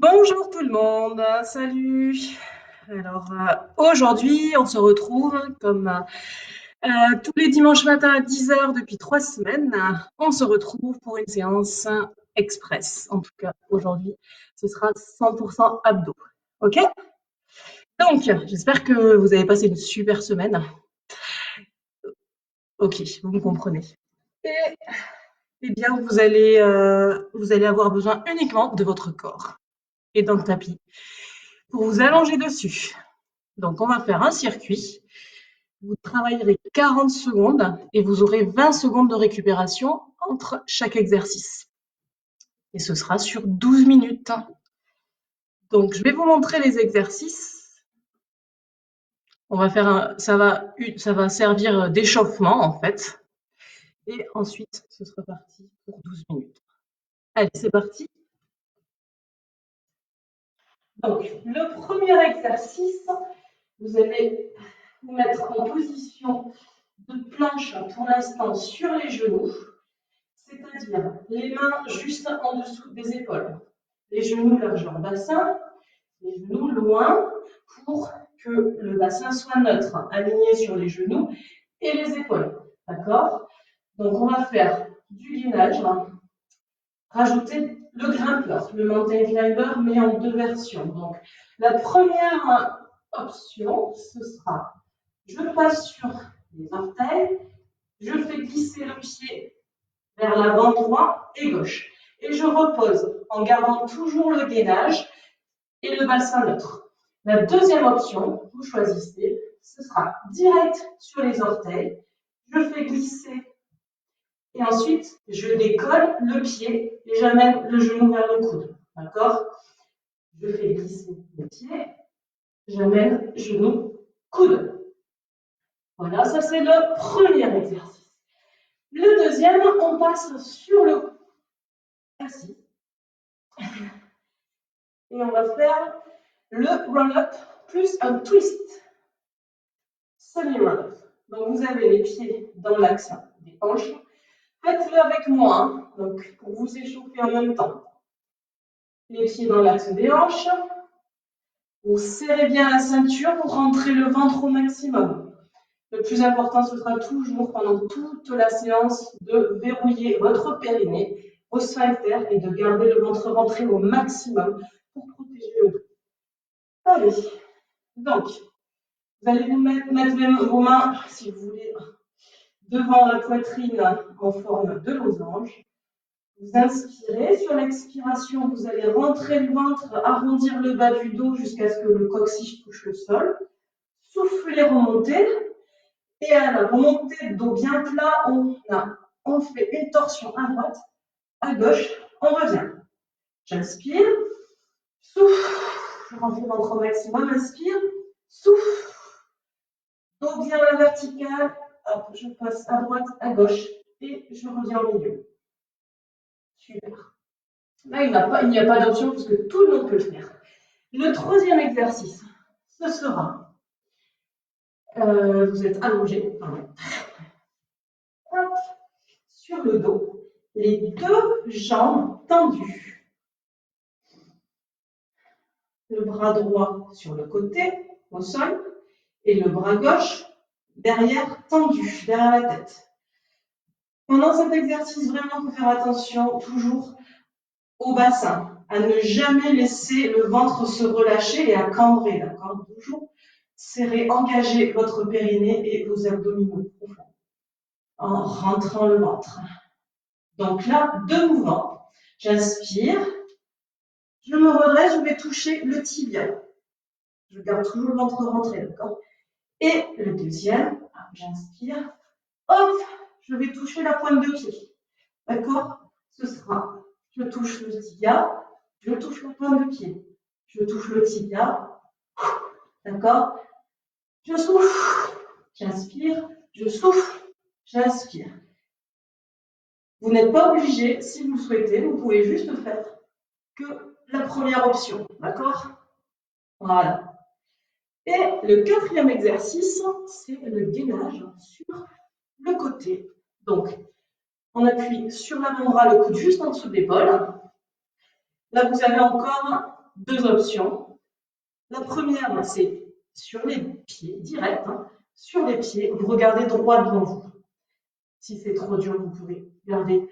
Bonjour tout le monde, salut. Alors aujourd'hui, on se retrouve comme tous les dimanches matins à 10 heures depuis 3 semaines. On se retrouve pour une séance express. En tout cas, aujourd'hui, ce sera 100% abdos. OK? Donc, j'espère que vous avez passé une super semaine. OK, vous me comprenez. Et eh bien, vous allez avoir besoin uniquement de votre corps et d'un tapis pour vous allonger dessus. Donc, on va faire un circuit. Vous travaillerez 40 secondes et vous aurez 20 secondes de récupération entre chaque exercice. Et ce sera sur 12 minutes. Donc, je vais vous montrer les exercices. Ça va servir d'échauffement en fait. Et ensuite, ce sera parti pour 12 minutes. Allez, c'est parti. Donc, le premier exercice, vous allez vous mettre en position de planche pour l'instant sur les genoux. C'est-à-dire les mains juste en dessous des épaules, les genoux largeur bassin, les genoux loin pour que le bassin soit neutre, aligné sur les genoux et les épaules. D'accord? Donc on va faire du gainage, rajouter le grimpeur, le mountain climber, mais en deux versions. Donc la première option, ce sera je passe sur les orteils, je fais glisser le pied vers l'avant droit et gauche. Et je repose en gardant toujours le gainage et le bassin neutre. La deuxième option, vous choisissez, ce sera direct sur les orteils. Je fais glisser et ensuite je décolle le pied et j'amène le genou vers le coude. D'accord? Je fais glisser le pied, j'amène genou, coude. Voilà, ça c'est le premier exercice. Le deuxième, on passe sur le assis. Et on va faire le roll-up plus un twist. Semi-roll-up. Donc vous avez les pieds dans l'axe des hanches. Faites-le avec moi, hein. Donc pour vous échauffer en même temps. Les pieds dans l'axe des hanches. Vous serrez bien la ceinture pour rentrer le ventre au maximum. Le plus important, ce sera toujours pendant toute la séance de verrouiller votre périnée, vos sphincters et de garder le ventre rentré au maximum pour protéger le dos. Allez, donc, vous allez vous mettre vos mains, si vous voulez, devant la poitrine en forme de losange. Vous inspirez. Sur l'expiration, vous allez rentrer le ventre, arrondir le bas du dos jusqu'à ce que le coccyx touche le sol. Soufflez, remontez. Et à la remontée de dos bien plat, on fait une torsion à droite, à gauche, on revient. J'inspire, souffle, je rentre le ventre au maximum, inspire, souffle. Dos bien à la verticale, hop, je passe à droite, à gauche et je reviens au milieu. Super. Là, il n'y a pas d'option parce que tout le monde peut le faire. Le troisième exercice, ce sera, vous êtes allongé, sur le dos, les deux jambes tendues. Le bras droit sur le côté, au sol, et le bras gauche derrière, tendu, derrière la tête. Pendant cet exercice, vraiment, il faut faire attention toujours au bassin, à ne jamais laisser le ventre se relâcher et à cambrer, d'accord? Toujours serrer, engager votre périnée et vos abdominaux profonds en rentrant le ventre. Donc là, deux mouvements. J'inspire, je me redresse, je vais toucher le tibia. Je garde toujours le ventre rentré, d'accord? Et le deuxième, j'inspire, hop, je vais toucher la pointe de pied. D'accord? Ce sera, je touche le tibia, je touche la pointe de pied. Je touche le tibia, d'accord? Je souffle, j'inspire, je souffle, j'inspire. Vous n'êtes pas obligé, si vous le souhaitez, vous pouvez juste faire que la première option, d'accord? Voilà. Et le quatrième exercice, c'est le gainage sur le côté. Donc, on appuie sur l'avant-bras, le coude juste en dessous de l'épaule. Là, vous avez encore deux options. La première, c'est sur les pieds, direct, hein, sur les pieds, vous regardez droit devant vous. Si c'est trop dur, vous pouvez garder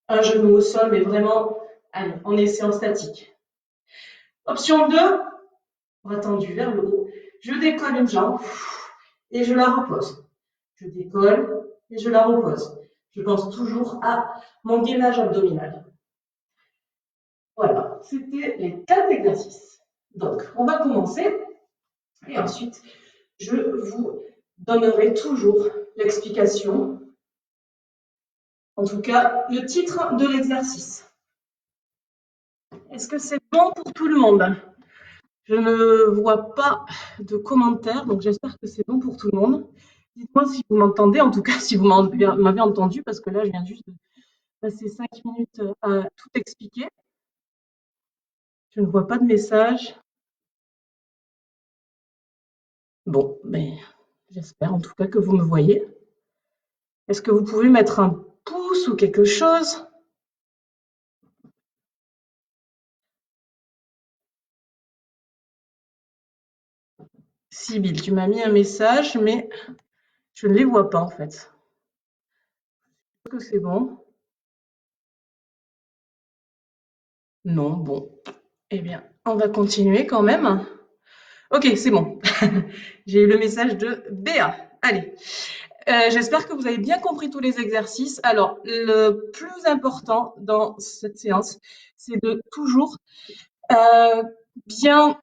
un genou au sol, mais vraiment, allez, en essai en statique. Option 2, bras tendu vers le haut. Je décolle une jambe et je la repose. Je décolle et je la repose. Je pense toujours à mon gainage abdominal. Voilà, c'était les 4 exercices. Donc, on va commencer et ensuite, je vous donnerai toujours l'explication, en tout cas le titre de l'exercice. Est-ce que c'est bon pour tout le monde? Je ne vois pas de commentaires, donc j'espère que c'est bon pour tout le monde. Dites-moi si vous m'entendez, en tout cas si vous m'avez entendu, parce que là, je viens juste de passer 5 minutes à tout expliquer. Je ne vois pas de message. Bon, mais j'espère en tout cas que vous me voyez. Est-ce que vous pouvez mettre un pouce ou quelque chose? Sybille, tu m'as mis un message, mais je ne les vois pas en fait. Est-ce que c'est bon? Non, bon. Eh bien, on va continuer quand même. Ok, c'est bon. J'ai eu le message de Béa. Allez. J'espère que vous avez bien compris tous les exercices. Alors, le plus important dans cette séance, c'est de toujours bien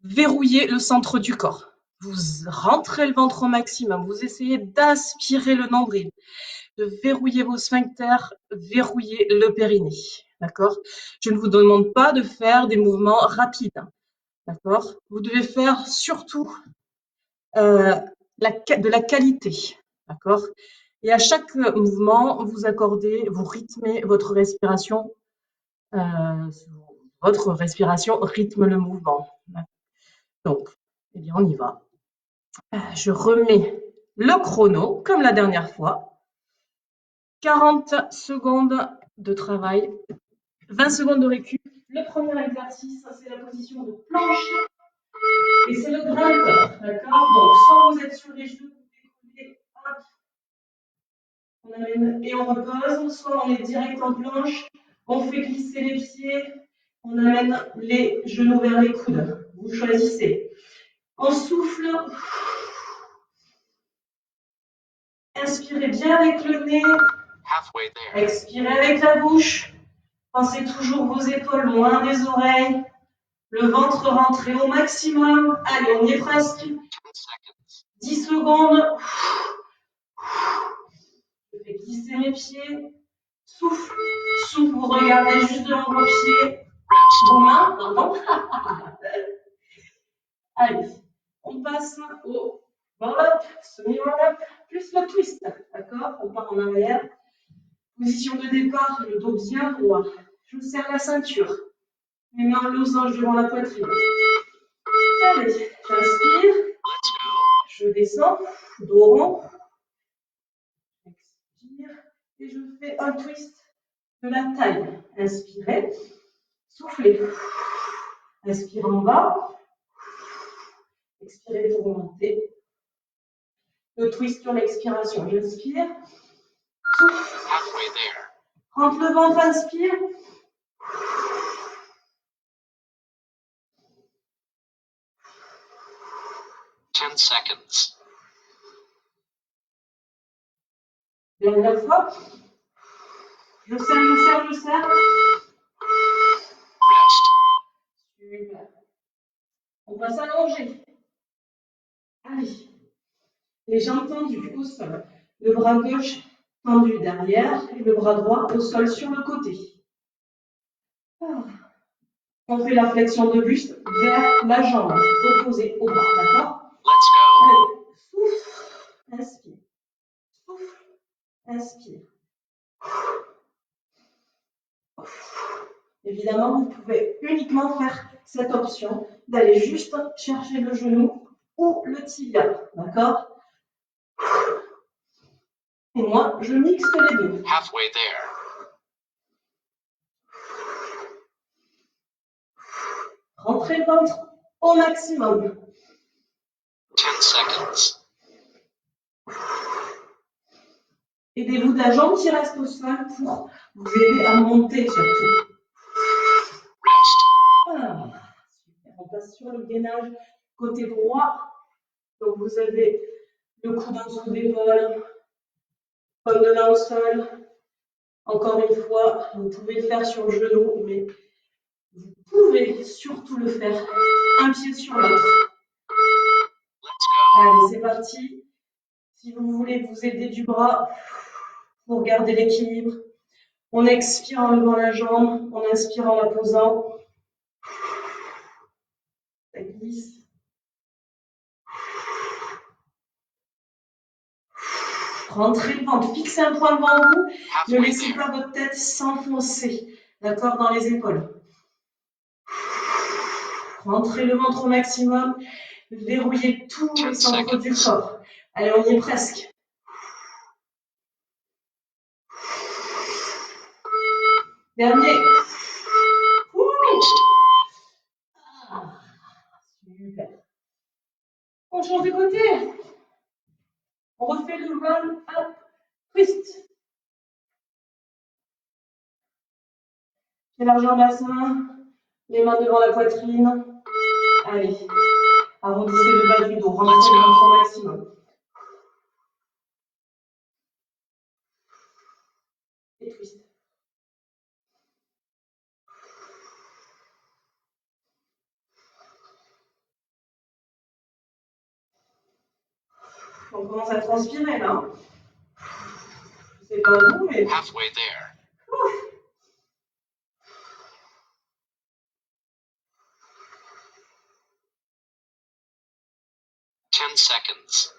verrouiller le centre du corps. Vous rentrez le ventre au maximum, vous essayez d'aspirer le nombril, de verrouiller vos sphincters, verrouiller le périnée. D'accord? Je ne vous demande pas de faire des mouvements rapides. D'accord? Vous devez faire surtout de la qualité. D'accord? Et à chaque mouvement, vous rythmez votre respiration. Votre respiration rythme le mouvement. Donc, eh bien, on y va. Je remets le chrono, comme la dernière fois. 40 secondes de travail, 20 secondes de récup. Le premier exercice, c'est la position de planche. Et c'est le grimpeur, d'accord? Donc, soit vous êtes sur les genoux, vous décollez, hop, on amène et on repose, soit on est direct en planche, on fait glisser les pieds, on amène les genoux vers les coudes. Vous choisissez. On souffle. Inspirez bien avec le nez. Expirez avec la bouche. Pensez toujours vos épaules loin des oreilles. Le ventre rentré au maximum. Allez, on y est presque. 10 secondes. Je fais glisser mes pieds. Souffle. Souffle, vous regardez juste devant vos pieds. Vos mains, pardon. Allez, on passe au roll-up, semi-roll-up, plus le twist. D'accord? On part en arrière. Position de départ, le dos bien droit. Je serre la ceinture. Mes mains en losange devant la poitrine. Allez, j'inspire. Je descends, dos rond. Expire. Et je fais un twist de la taille. Inspirez. Soufflez. Inspirez en bas. Expirez pour remonter. Le twist sur l'expiration. J'inspire. Souffle. Rentre le ventre, inspire. Dernière fois. Je serre. Super. On va s'allonger. Allez. Les jambes tendues au sol. Le bras gauche tendu derrière et le bras droit au sol sur le côté. On fait la flexion de buste vers la jambe opposée au bras, d'accord? Allez, souffle, inspire. Souffle, inspire. Évidemment, vous pouvez uniquement faire cette option d'aller juste chercher le genou ou le tibia, d'accord? Et moi, je mixe les deux. Rentrez le ventre au maximum. 10 seconds. Aidez-vous de la jambe qui reste au sol pour vous aider à monter surtout. Rest. Ah, super. On passe sur le gainage côté droit. Donc vous avez le coude en dessous d'épaule, paume de main au sol. Encore une fois, vous pouvez le faire sur le genou, mais vous pouvez surtout le faire un pied sur l'autre. Let's go. Allez, c'est parti. Si vous voulez vous aider du bras pour garder l'équilibre, on expire en levant la jambe, on inspire en la posant. Ça glisse. Rentrez le ventre, fixez un point devant vous, ne Halfway laissez there. pas votre tête s'enfoncer, d'accord, dans les épaules. Rentrez le ventre au maximum, verrouillez tous les centres du corps. Allez, on y est presque. Dernier. Rest. Ah, super. On change de côté. On refait le roll up twist. Élargir le bassin, les mains devant la poitrine. Allez, arrondissez le bas du dos, rentrez le ventre au maximum. Et twist. On commence à transpirer là. Je sais pas vous, mais. Halfway there. Ouf. Ten seconds.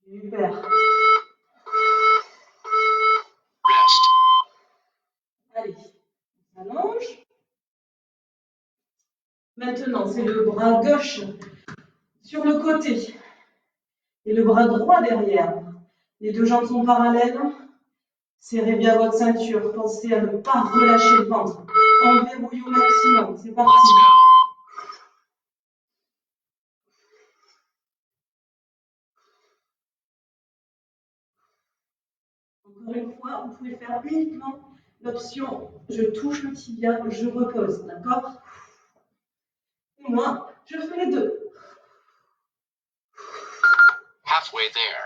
Super. Rest. Allez, on s'allonge. Maintenant, c'est le bras gauche sur le côté et le bras droit derrière. Les deux jambes sont parallèles. Serrez bien votre ceinture. Pensez à ne pas relâcher le ventre. On verrouille au maximum. C'est parti. Let's go. Encore une fois, vous pouvez faire uniquement l'option je touche le tibia, je repose. D'accord? Et moi, je fais les deux. Halfway there.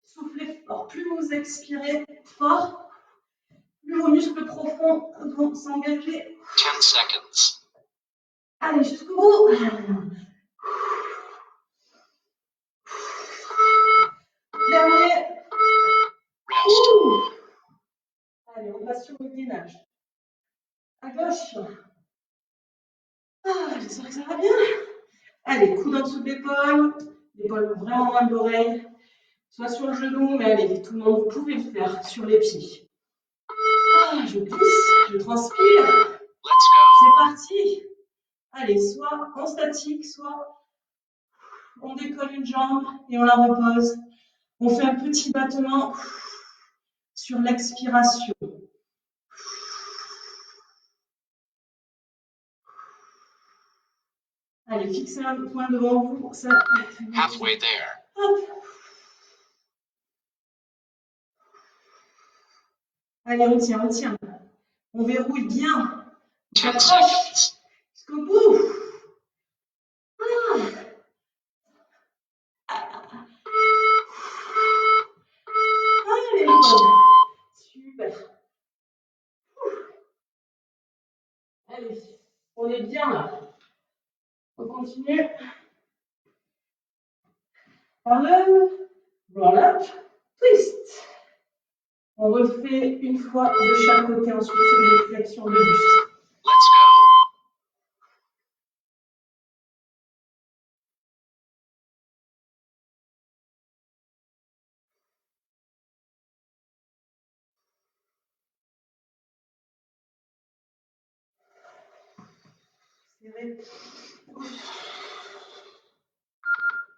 Soufflez fort. Plus vous expirez fort, plus vos muscles profonds vont s'engager. 10 seconds. Allez, jusqu'au bout. Dernier. Rest. Allez, on passe sur le gainage. À gauche. Ah, j'espère que ça va bien. Allez, coude en dessous de l'épaule. L'épaule vraiment loin de l'oreille. Soit sur le genou, mais allez, tout le monde, vous pouvez le faire sur les pieds. Ah, je glisse, je transpire. Let's go. C'est parti. Allez, soit en statique, soit on décolle une jambe et on la repose. On fait un petit battement sur l'expiration. Allez, fixez un point devant vous. Ça... Halfway there. Hop. Allez, on tient, on tient. On verrouille bien. On 10 s'accroche seconds. jusqu'au bout. Allez, super. Allez, on est bien là. On continue. Par le roll-up, twist. On refait une fois de chaque côté, ensuite les flexions de buste. Let's go.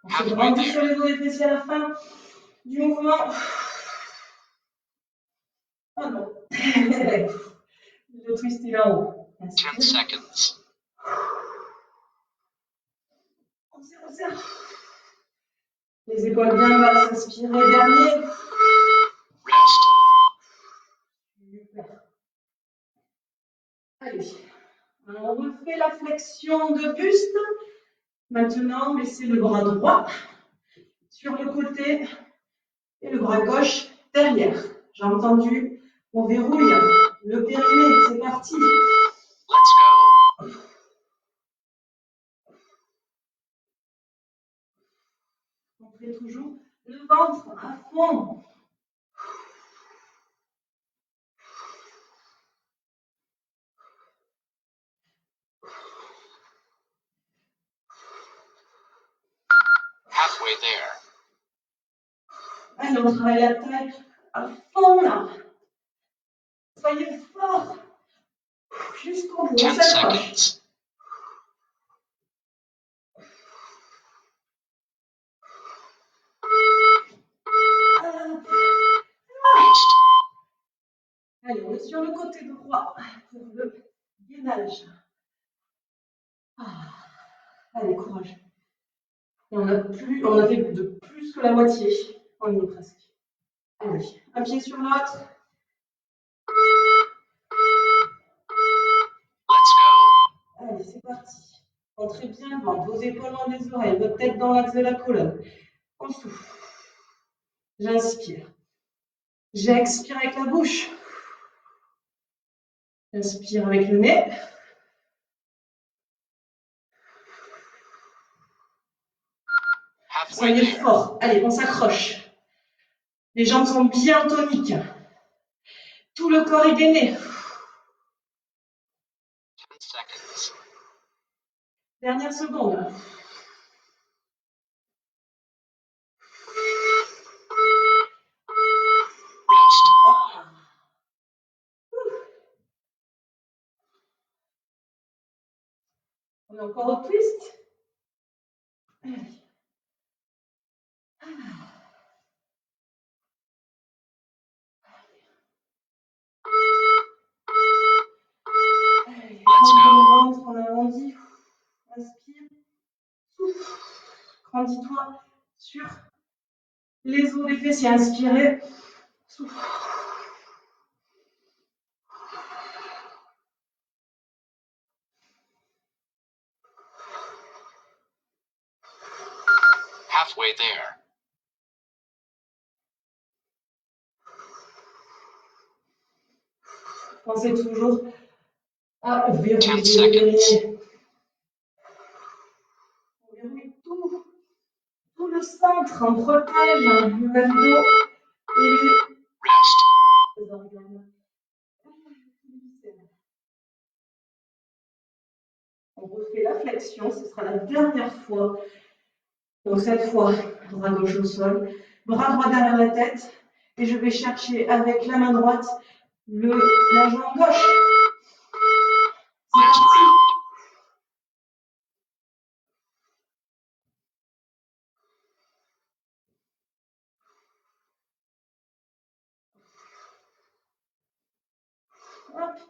On se grandit sur les dos et fessiers à la fin du mouvement. de twister là haut. 10 Inspire. seconds. On serre, on serre. Les épaules bien basses, inspirez, dernier. Rest. Super. Allez, on refait la flexion de buste. Maintenant, laissez le bras droit sur le côté et le bras gauche derrière. J'ai entendu, on verrouille le périnée, c'est parti. Let's go. On fait toujours le ventre à fond. Halfway there. Allez, on travaille la taille à fond là. Soyez forts. Jusqu'au bout, on 10 s'accroche. seconds. Rest. Allez, on est sur le côté droit pour le gainage. Allez, courage. Et on a fait de plus que la moitié. On y est presque. Allez, un pied sur l'autre. Let's go. Allez, c'est parti. Entrez bien le ventre, vos épaules dans les oreilles, votre tête dans l'axe de la colonne. On souffle. J'inspire. J'expire avec la bouche. Inspire avec le nez. Halfway Soyez there. forts. Allez, on s'accroche. Les jambes sont bien toniques. Tout le corps est gainé. 10 seconds. Dernière seconde. Rest. On est encore au twist. Allez. Allez, prends le ventre, on arrondit. Inspire. Souffle. Grandis-toi sur les os des fessiers. Inspirez. Souffle. Halfway there. Pensez toujours à 10 verrouiller seconds. On verrouille tout le centre. On protège le bas du dos et Rest. les organes. On refait la flexion, ce sera la dernière fois. Donc cette fois, bras gauche au sol, bras droit derrière la tête. Et je vais chercher avec la main droite la jambe gauche. C'est Next parti. round. Hop.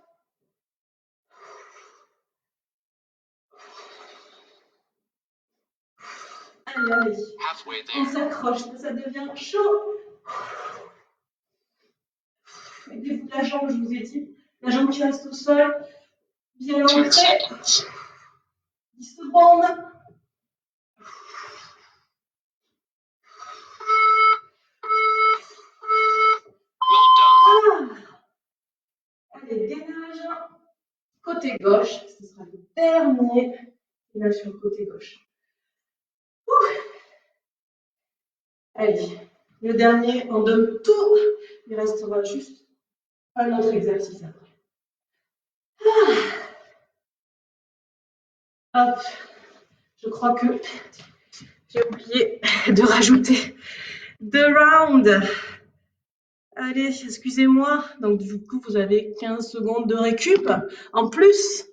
Allez, allez. Halfway On there. s'accroche, ça devient chaud. Aidez-vous de la jambe, je vous ai dit. La jambe qui reste au sol, bien 10 ancrée. seconds. 10 secondes. Well done. Allez, gainage. Côté gauche, ce sera le dernier. Gainage sur le côté gauche. Allez, le dernier, on donne tout. Il restera juste un autre exercice après. Hop, je crois que j'ai oublié de rajouter 2 rounds. Allez, excusez-moi. Donc, du coup, vous avez 15 secondes de récup en plus.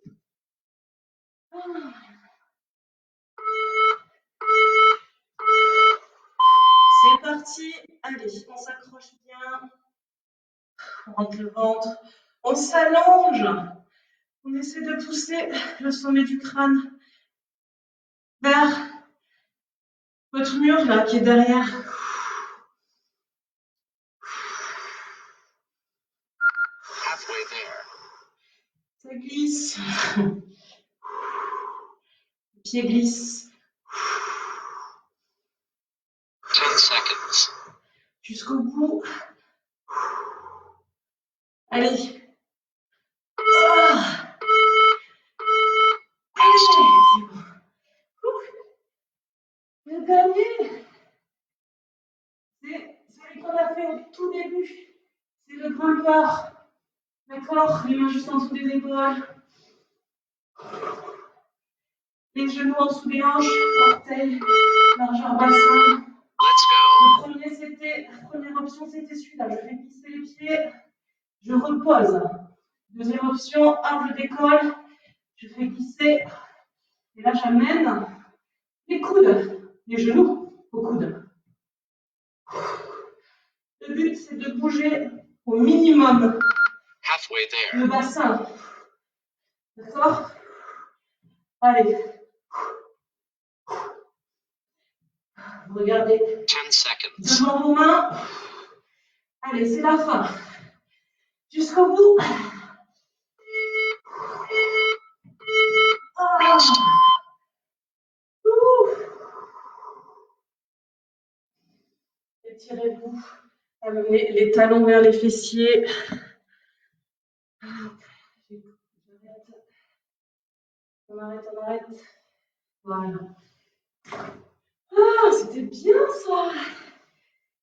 C'est parti. Allez, on s'accroche bien. On rentre le ventre. On s'allonge. On essaie de pousser le sommet du crâne vers votre mur là qui est derrière. Halfway there. Ça glisse. Le pied glisse. 10 seconds. Jusqu'au bout. Allez. Ah. Allez, c'est bon. Le dernier, c'est celui qu'on a fait au tout début. C'est le grimpeur. D'accord? Les mains juste en dessous des épaules. Les genoux en dessous des hanches, orteils, largeur bassin. Let's go. La première option, c'était celui-là. Je fais glisser les pieds, je repose. Deuxième option, hop, je décolle, je fais glisser. Et là, j'amène les coudes, les genoux aux coudes. Le but, c'est de bouger au minimum Halfway there. le bassin. D'accord? Allez. Regardez 10 seconds. devant vos mains. Allez, c'est la fin. Jusqu'au bout. Ah. Étirez-vous. Amenez les talons vers les fessiers. On arrête. Voilà. Ah, c'était bien ça.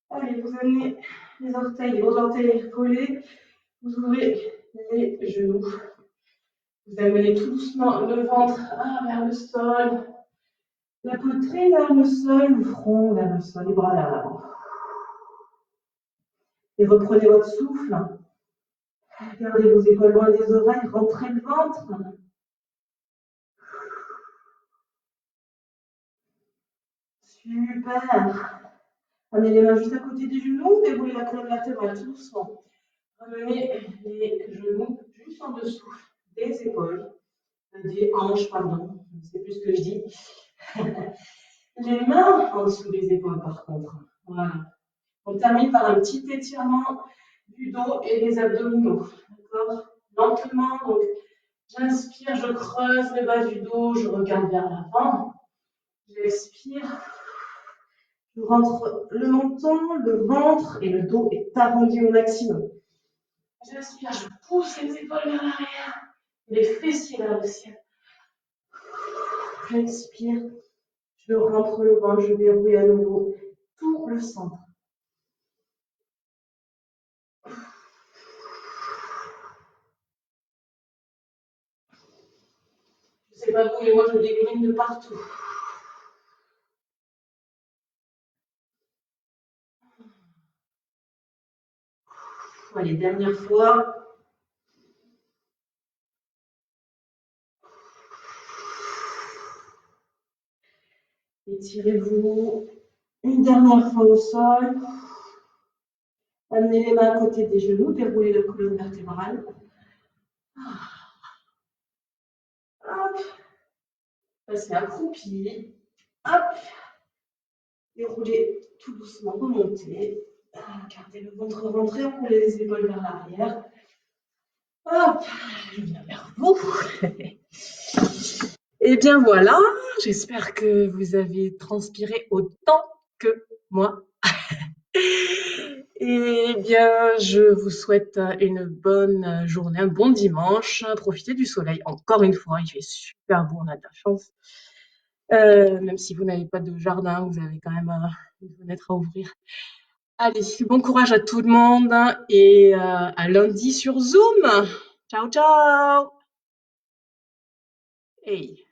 Allez, vous amenez les orteils, vos orteils collés. Vous ouvrez les genoux. Vous amenez tout doucement le ventre vers le sol. La poitrine vers le sol, le front vers le sol, les bras vers l'avant. Et reprenez votre souffle. Gardez vos épaules loin des oreilles, rentrez le ventre. Super. Amenez les mains juste à côté des genoux, déroulez la colonne vertébrale tout doucement. Ramenez les genoux juste en dessous des épaules, des hanches, pardon, je ne sais plus ce que je dis. Les mains en dessous des épaules par contre. Voilà. On termine par un petit étirement du dos et des abdominaux. D'accord? Lentement, donc j'inspire, je creuse le bas du dos, je regarde vers l'avant. J'expire. Je rentre le menton, le ventre et le dos est arrondi au maximum. J'inspire, je pousse les épaules vers l'arrière, les fessiers vers le ciel. J'expire, je rentre le ventre, je verrouille à nouveau tout le centre. Je ne sais pas vous, mais moi je dégouline de partout. Allez, dernière fois. Étirez-vous une dernière fois au sol. Amenez les mains à côté des genoux, déroulez la colonne vertébrale. Hop. Passez accroupi. Hop. Déroulez tout doucement, remontez. Gardez le ventre rentré, roulez les épaules vers l'arrière. Hop, je viens vers vous. Et bien voilà, j'espère que vous avez transpiré autant que moi. Et bien, je vous souhaite une bonne journée, un bon dimanche. Profitez du soleil. Encore une fois, il fait super beau, on a de la chance. Même si vous n'avez pas de jardin, vous avez quand même une fenêtre à ouvrir. Allez, bon courage à tout le monde et à lundi sur Zoom. Ciao, ciao. Hey.